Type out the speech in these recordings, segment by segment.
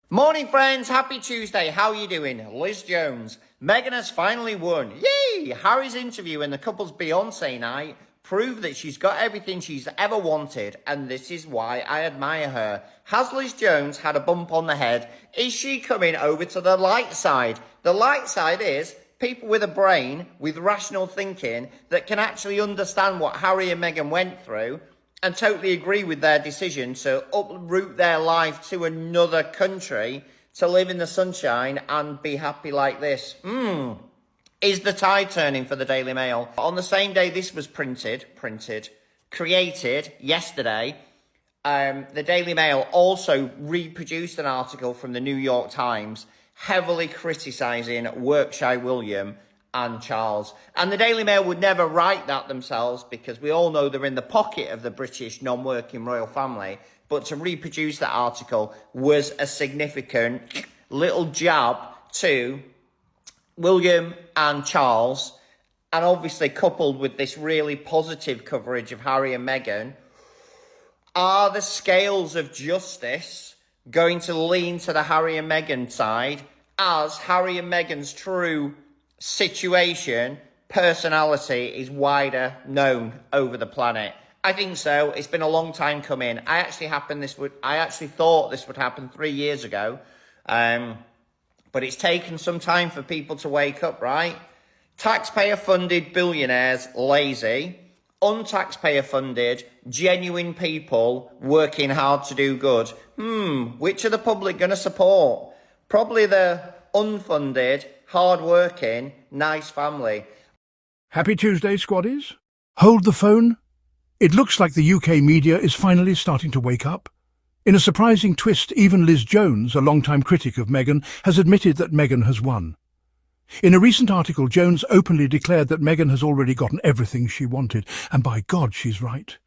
Morning friends, happy Tuesday. How are you doing? Liz Jones. Meghan has finally won. Yay! Harry's interview in the couple's Beyonce night proved that she's got everything she's ever wanted, and this is why I admire her. Has Liz Jones had a bump on the head? Is she coming over to the light side? The light side is people with a brain, with rational thinking, that can actually understand what Harry and Meghan went through and totally agree with their decision to uproot their life to another country to live in the sunshine and be happy like this. Is the tide turning for the Daily Mail? On the same day this was created yesterday, the Daily Mail also reproduced an article from the New York Times heavily criticising Workshire William and Charles. And the Daily Mail would never write that themselves because we all know they're in the pocket of the British non-working royal family. But to reproduce that article was a significant little jab to William and Charles. And obviously coupled with this really positive coverage of Harry and Meghan, are the scales of justice going to lean to the Harry and Meghan side as Harry and Meghan's true situation, personality is wider known over the planet? I think so. It's been a long time coming. I actually thought this would happen 3 years ago, but it's taken some time for people to wake up, right? Taxpayer-funded billionaires, lazy. Untaxpayer-funded, genuine people working hard to do good. Which are the public going to support? Probably the unfunded, hard-working, nice family. Happy Tuesday, squaddies. Hold the phone. It looks like the UK media is finally starting to wake up. In a surprising twist, even Liz Jones, a longtime critic of Meghan, has admitted that Meghan has won. In a recent article, Jones openly declared that Meghan has already gotten everything she wanted, and by God, she's right.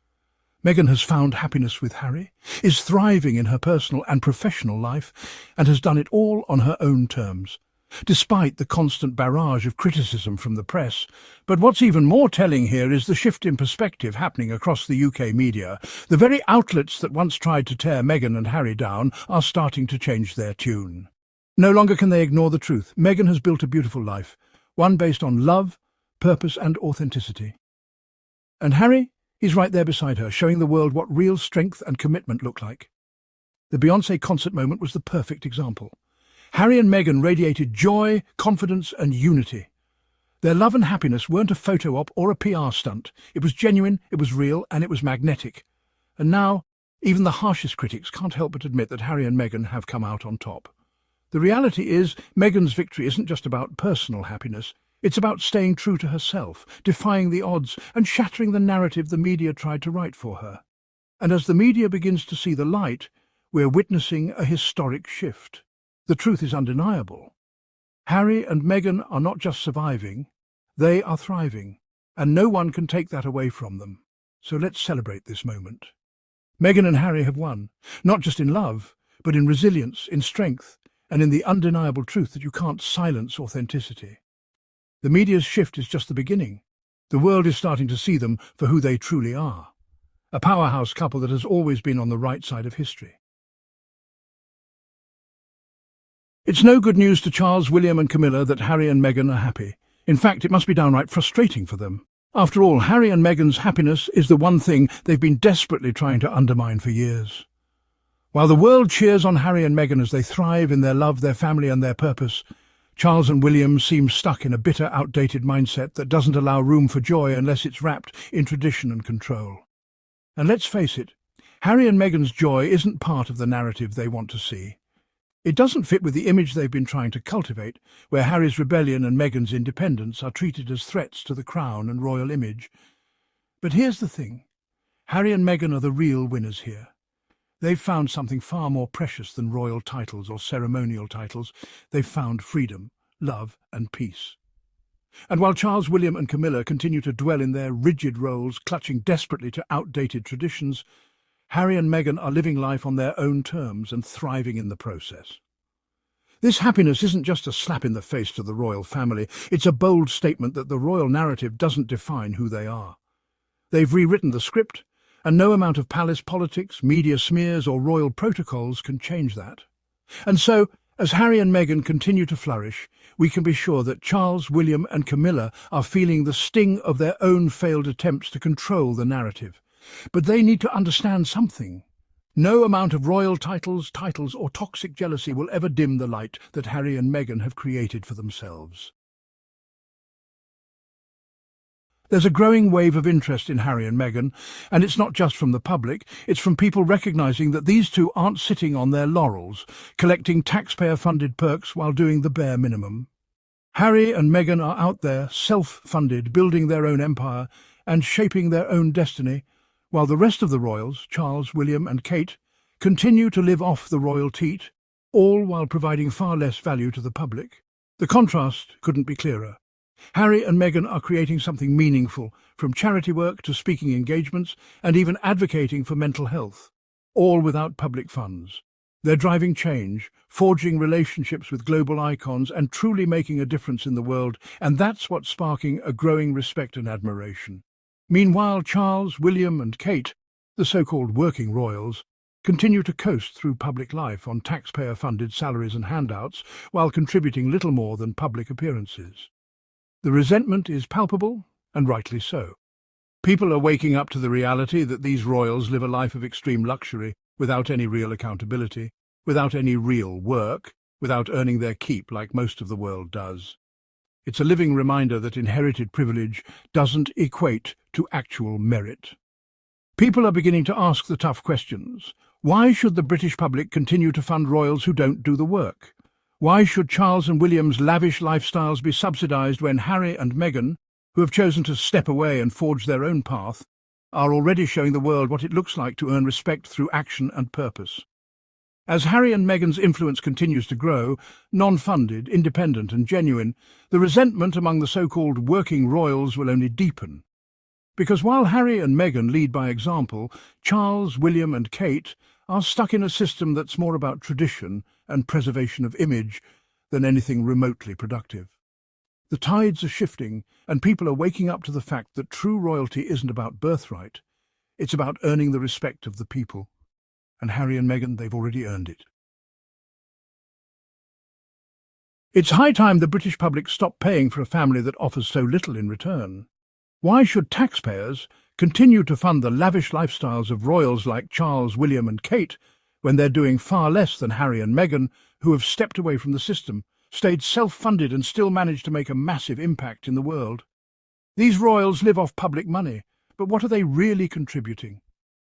Meghan has found happiness with Harry, is thriving in her personal and professional life, and has done it all on her own terms, despite the constant barrage of criticism from the press. But what's even more telling here is the shift in perspective happening across the UK media. The very outlets that once tried to tear Meghan and Harry down are starting to change their tune. No longer can they ignore the truth. Meghan has built a beautiful life, one based on love, purpose and authenticity. And Harry? He's right there beside her, showing the world what real strength and commitment look like. The Beyonce concert moment was the perfect example. Harry and Meghan radiated joy, confidence and unity. Their love and happiness weren't a photo op or a PR stunt. It was genuine, it was real, and it was magnetic. And now, even the harshest critics can't help but admit that Harry and Meghan have come out on top. The reality is, Meghan's victory isn't just about personal happiness. It's about staying true to herself, defying the odds, and shattering the narrative the media tried to write for her. And as the media begins to see the light, we're witnessing a historic shift. The truth is undeniable. Harry and Meghan are not just surviving, they are thriving, and no one can take that away from them. So let's celebrate this moment. Meghan and Harry have won, not just in love, but in resilience, in strength, and in the undeniable truth that you can't silence authenticity. The media's shift is just the beginning. The world is starting to see them for who they truly are. A powerhouse couple that has always been on the right side of history. It's no good news to Charles, William and Camilla that Harry and Meghan are happy. In fact, it must be downright frustrating for them. After all, Harry and Meghan's happiness is the one thing they've been desperately trying to undermine for years. While the world cheers on Harry and Meghan as they thrive in their love, their family and their purpose, Charles and William seem stuck in a bitter, outdated mindset that doesn't allow room for joy unless it's wrapped in tradition and control. And let's face it, Harry and Meghan's joy isn't part of the narrative they want to see. It doesn't fit with the image they've been trying to cultivate, where Harry's rebellion and Meghan's independence are treated as threats to the crown and royal image. But here's the thing. Harry and Meghan are the real winners here. They've found something far more precious than royal titles or ceremonial titles. They've found freedom, love and peace. And while Charles, William and Camilla continue to dwell in their rigid roles, clutching desperately to outdated traditions, Harry and Meghan are living life on their own terms and thriving in the process. This happiness isn't just a slap in the face to the royal family, it's a bold statement that the royal narrative doesn't define who they are. They've rewritten the script, and no amount of palace politics, media smears or royal protocols can change that. And so, as Harry and Meghan continue to flourish, we can be sure that Charles, William and Camilla are feeling the sting of their own failed attempts to control the narrative. But they need to understand something. No amount of royal titles, or toxic jealousy will ever dim the light that Harry and Meghan have created for themselves. There's a growing wave of interest in Harry and Meghan, and it's not just from the public, it's from people recognizing that these two aren't sitting on their laurels, collecting taxpayer-funded perks while doing the bare minimum. Harry and Meghan are out there, self-funded, building their own empire and shaping their own destiny, while the rest of the royals, Charles, William and Kate, continue to live off the royal teat, all while providing far less value to the public. The contrast couldn't be clearer. Harry and Meghan are creating something meaningful, from charity work to speaking engagements and even advocating for mental health, all without public funds. They're driving change, forging relationships with global icons and truly making a difference in the world, and that's what's sparking a growing respect and admiration. Meanwhile, Charles, William and Kate, the so-called working royals, continue to coast through public life on taxpayer-funded salaries and handouts while contributing little more than public appearances. The resentment is palpable, and rightly so. People are waking up to the reality that these royals live a life of extreme luxury without any real accountability, without any real work, without earning their keep like most of the world does. It's a living reminder that inherited privilege doesn't equate to actual merit. People are beginning to ask the tough questions. Why should the British public continue to fund royals who don't do the work? Why should Charles and William's lavish lifestyles be subsidised when Harry and Meghan, who have chosen to step away and forge their own path, are already showing the world what it looks like to earn respect through action and purpose? As Harry and Meghan's influence continues to grow, non-funded, independent and genuine, the resentment among the so-called working royals will only deepen. Because while Harry and Meghan lead by example, Charles, William and Kate are stuck in a system that's more about tradition and preservation of image than anything remotely productive. The tides are shifting, and people are waking up to the fact that true royalty isn't about birthright, it's about earning the respect of the people. And Harry and Meghan, they've already earned it. It's high time the British public stop paying for a family that offers so little in return. Why should taxpayers continue to fund the lavish lifestyles of royals like Charles, William and Kate when they're doing far less than Harry and Meghan, who have stepped away from the system, stayed self-funded and still managed to make a massive impact in the world? These royals live off public money, but what are they really contributing?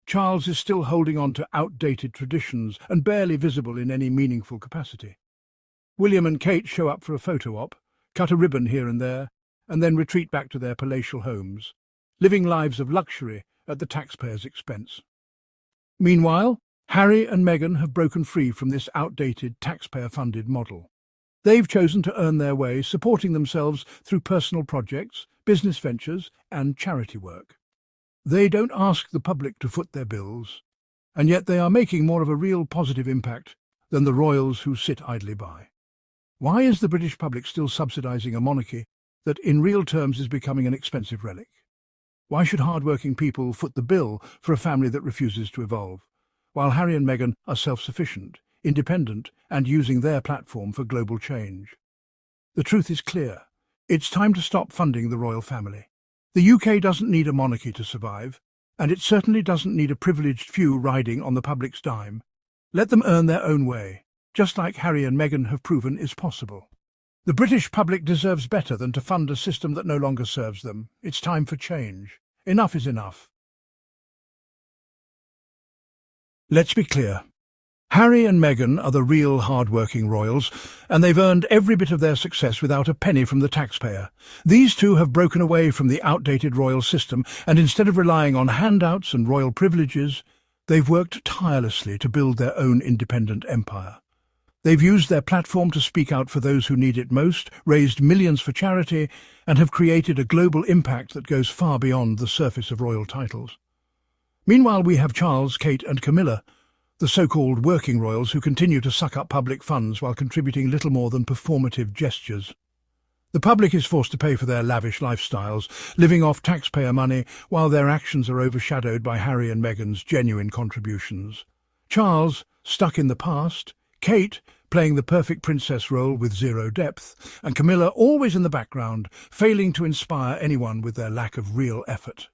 Charles is still holding on to outdated traditions and barely visible in any meaningful capacity. William and Kate show up for a photo op, cut a ribbon here and there, and then retreat back to their palatial homes, living lives of luxury at the taxpayers' expense. Meanwhile, Harry and Meghan have broken free from this outdated taxpayer-funded model. They've chosen to earn their way, supporting themselves through personal projects, business ventures and charity work. They don't ask the public to foot their bills, and yet they are making more of a real positive impact than the royals who sit idly by. Why is the British public still subsidising a monarchy that in real terms is becoming an expensive relic? Why should hard-working people foot the bill for a family that refuses to evolve, while Harry and Meghan are self-sufficient, independent and using their platform for global change? The truth is clear. It's time to stop funding the royal family. The UK doesn't need a monarchy to survive, and it certainly doesn't need a privileged few riding on the public's dime. Let them earn their own way, just like Harry and Meghan have proven is possible. The British public deserves better than to fund a system that no longer serves them. It's time for change. Enough is enough. Let's be clear. Harry and Meghan are the real hard-working royals, and they've earned every bit of their success without a penny from the taxpayer. These two have broken away from the outdated royal system, and instead of relying on handouts and royal privileges, they've worked tirelessly to build their own independent empire. They've used their platform to speak out for those who need it most, raised millions for charity, and have created a global impact that goes far beyond the surface of royal titles. Meanwhile, we have Charles, Kate and Camilla, the so-called working royals who continue to suck up public funds while contributing little more than performative gestures. The public is forced to pay for their lavish lifestyles, living off taxpayer money, while their actions are overshadowed by Harry and Meghan's genuine contributions. Charles, stuck in the past, Kate playing the perfect princess role with zero depth, and Camilla always in the background, failing to inspire anyone with their lack of real effort.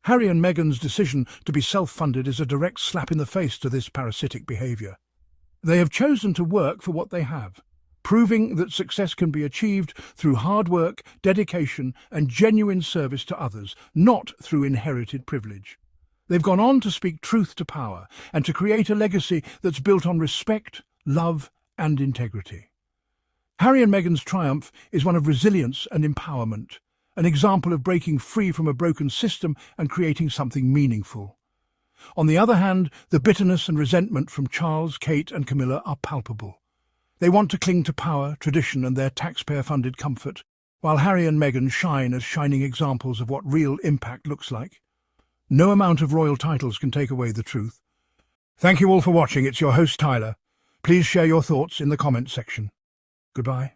Harry and Meghan's decision to be self-funded is a direct slap in the face to this parasitic behaviour. They have chosen to work for what they have, proving that success can be achieved through hard work, dedication and genuine service to others, not through inherited privilege. They've gone on to speak truth to power and to create a legacy that's built on respect, love and integrity. Harry and Meghan's triumph is one of resilience and empowerment, an example of breaking free from a broken system and creating something meaningful. On the other hand, the bitterness and resentment from Charles, Kate and Camilla are palpable. They want to cling to power, tradition and their taxpayer-funded comfort, while Harry and Meghan shine as shining examples of what real impact looks like. No amount of royal titles can take away the truth. Thank you all for watching. It's your host, Tyler. Please share your thoughts in the comments section. Goodbye.